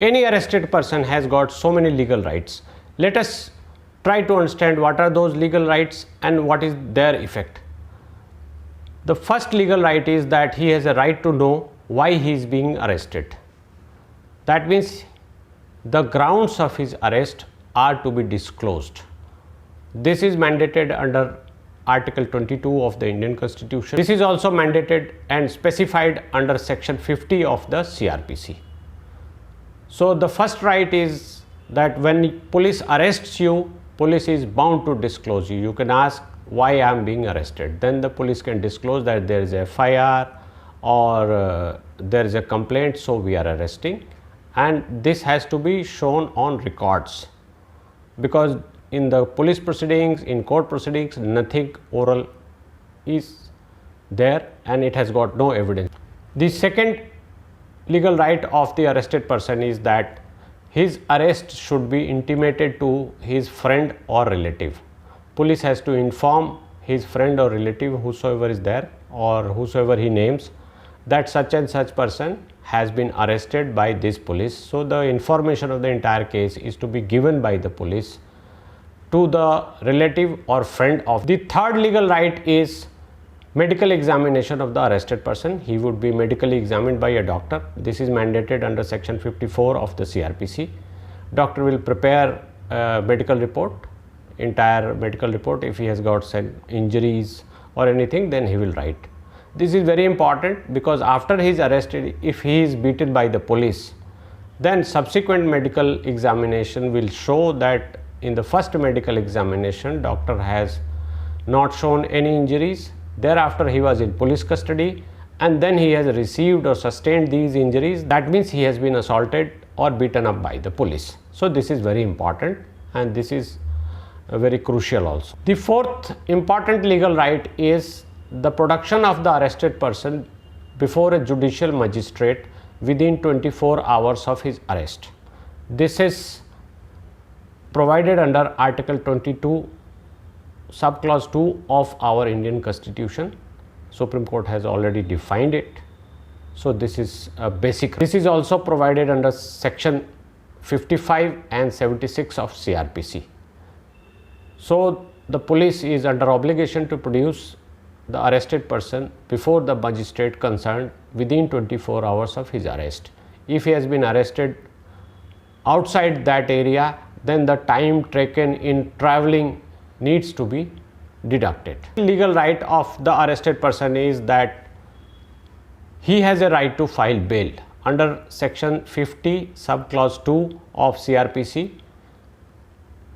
Any arrested person has got so many legal rights. Let us try to understand what are those legal rights and what is their effect. The first legal right is that he has a right to know why he is being arrested. That means the grounds of his arrest are to be disclosed. This is mandated under Article 22 of the Indian Constitution. This is also mandated and specified under Section 50 of the CRPC. So the first right is that when police arrests you, police is bound to disclose you. You can ask why I am being arrested. Then the police can disclose that there is a FIR or there is a complaint, so we are arresting. And this has to be shown on records, because in the police proceedings, in court proceedings, nothing oral is there and it has got no evidence. The second legal right of the arrested person is that his arrest should be intimated to his friend or relative. Police has to inform his friend or relative, whosoever is there or whosoever he names, that such and such person has been arrested by this police. So the information of the entire case is to be given by the police to the relative or friend of. The third legal right is medical examination of the arrested person. He would be medically examined by a doctor. This is mandated under Section 54 of the CRPC. Doctor will prepare a medical report, entire medical report. If he has got some injuries or anything, then he will write. This is very important because after he is arrested, if he is beaten by the police, then subsequent medical examination will show that in the first medical examination, doctor has not shown any injuries. Thereafter, he was in police custody and then he has received or sustained these injuries. That means he has been assaulted or beaten up by the police. So this is very important and this is very crucial also. The fourth important legal right is the production of the arrested person before a judicial magistrate within 24 hours of his arrest. This is provided under Article 22 subclause 2 of our Indian Constitution. Supreme Court has already defined it. So this is a basic. This is also provided under Section 55 and 76 of CRPC. So the police is under obligation to produce the arrested person before the magistrate concerned within 24 hours of his arrest. If he has been arrested outside that area, then the time taken in traveling needs to be deducted. The legal right of the arrested person is that he has a right to file bail under Section 50 subclause 2 of CRPC.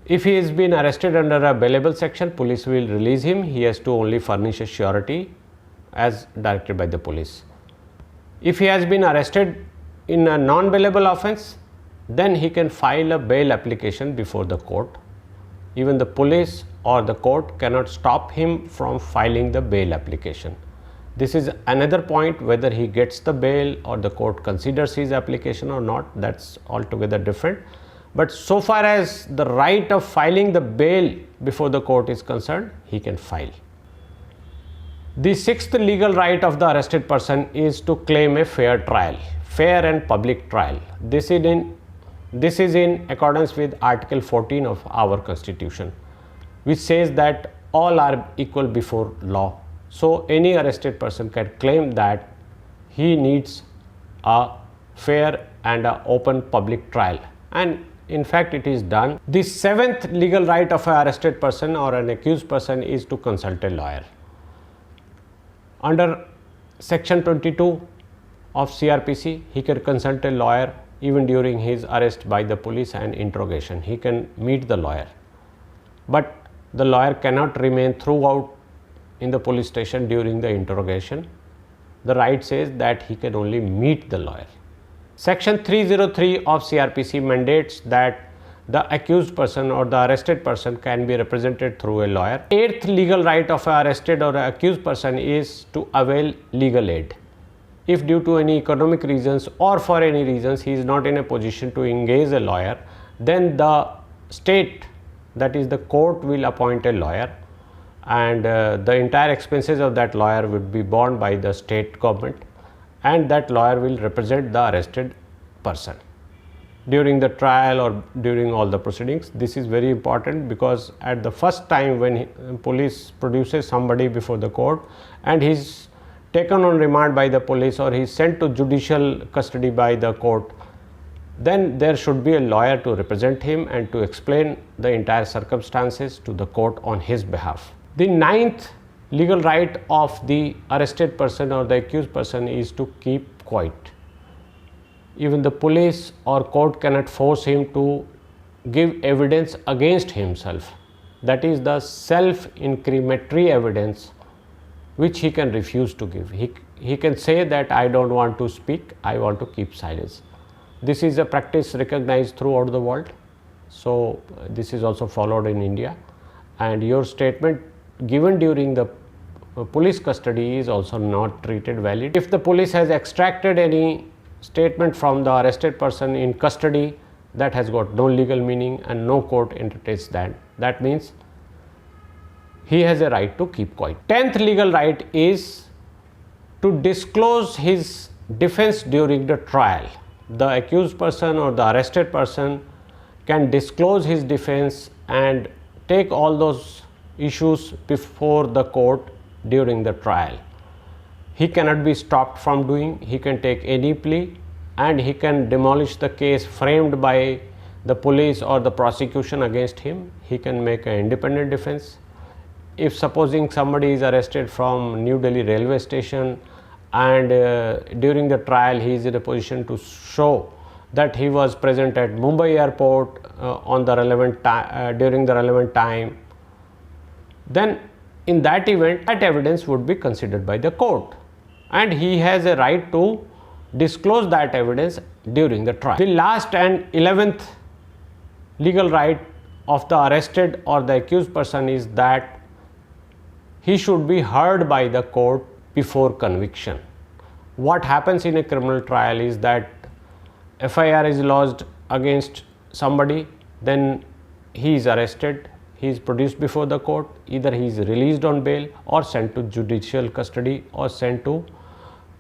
If he has been arrested under a bailable section, police will release him. He has to only furnish a surety as directed by the police. If he has been arrested in a non-bailable offence, then he can file a bail application before the court. Even the police or the court cannot stop him from filing the bail application. This is another point, whether he gets the bail or the court considers his application or not, that's altogether different. But so far as the right of filing the bail before the court is concerned, he can file. The sixth legal right of the arrested person is to claim a fair trial, fair and public trial. This is in accordance with Article 14 of our Constitution, which says that all are equal before law. So any arrested person can claim that he needs a fair and an open public trial, and in fact it is done. The seventh legal right of an arrested person or an accused person is to consult a lawyer. Under Section 22 of CRPC, he can consult a lawyer even during his arrest by the police and interrogation. He can meet the lawyer, but the lawyer cannot remain throughout in the police station during the interrogation. The right says that he can only meet the lawyer. Section 303 of CRPC mandates that the accused person or the arrested person can be represented through a lawyer. Eighth legal right of an arrested or accused person is to avail legal aid. If due to any economic reasons or for any reasons he is not in a position to engage a lawyer, then the state, that is the court, will appoint a lawyer, and the entire expenses of that lawyer would be borne by the state government, and that lawyer will represent the arrested person. during the trial or during all the proceedings. This is very important because at the first time when police produces somebody before the court and he is taken on remand by the police or he is sent to judicial custody by the court, then there should be a lawyer to represent him and to explain the entire circumstances to the court on his behalf. The ninth legal right of the arrested person or the accused person is to keep quiet. Even the police or court cannot force him to give evidence against himself. That is the self-incriminatory evidence which he can refuse to give. He can say that I don't want to speak, I want to keep silence. This is a practice recognized throughout the world. So this is also followed in India, and your statement given during the police custody is also not treated valid. If the police has extracted any statement from the arrested person in custody, that has got no legal meaning and no court entertains that. That means he has a right to keep quiet. 10th legal right is to disclose his defense during the trial. The accused person or the arrested person can disclose his defense and take all those issues before the court during the trial. He cannot be stopped from doing. He can take any plea and he can demolish the case framed by the police or the prosecution against him. He can make an independent defense. If supposing somebody is arrested from New Delhi railway station and during the trial he is in a position to show that he was present at Mumbai airport on the relevant during the relevant time, then in that event that evidence would be considered by the court and he has a right to disclose that evidence during the trial. The last and 11th legal right of the arrested or the accused person is that he should be heard by the court before conviction. What happens in a criminal trial is that FIR is lodged against somebody, then he is arrested, he is produced before the court, either he is released on bail or sent to judicial custody or sent to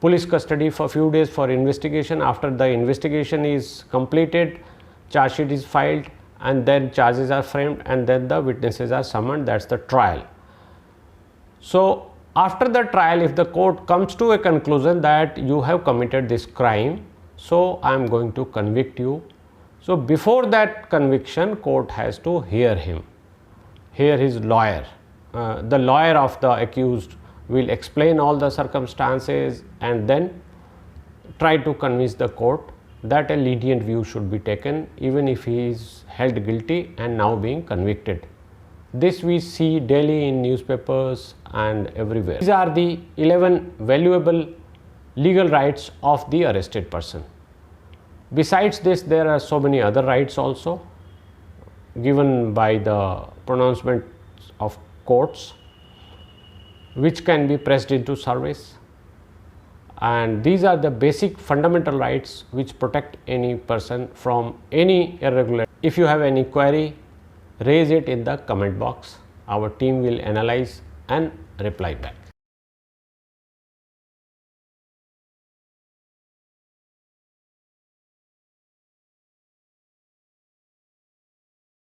police custody for a few days for investigation. After the investigation is completed, charge sheet is filed and then charges are framed and then the witnesses are summoned. That's the trial. So after the trial, if the court comes to a conclusion that you have committed this crime, so I am going to convict you. So before that conviction, court has to hear him, hear his lawyer. The lawyer of the accused will explain all the circumstances and then try to convince the court that a lenient view should be taken even if he is held guilty and now being convicted. This we see daily in newspapers and everywhere. These are the 11 valuable legal rights of the arrested person. Besides this, there are so many other rights also given by the pronouncement of courts which can be pressed into service, and these are the basic fundamental rights which protect any person from any irregularity. If you have any query, raise it in the comment box. Our team will analyze and reply back.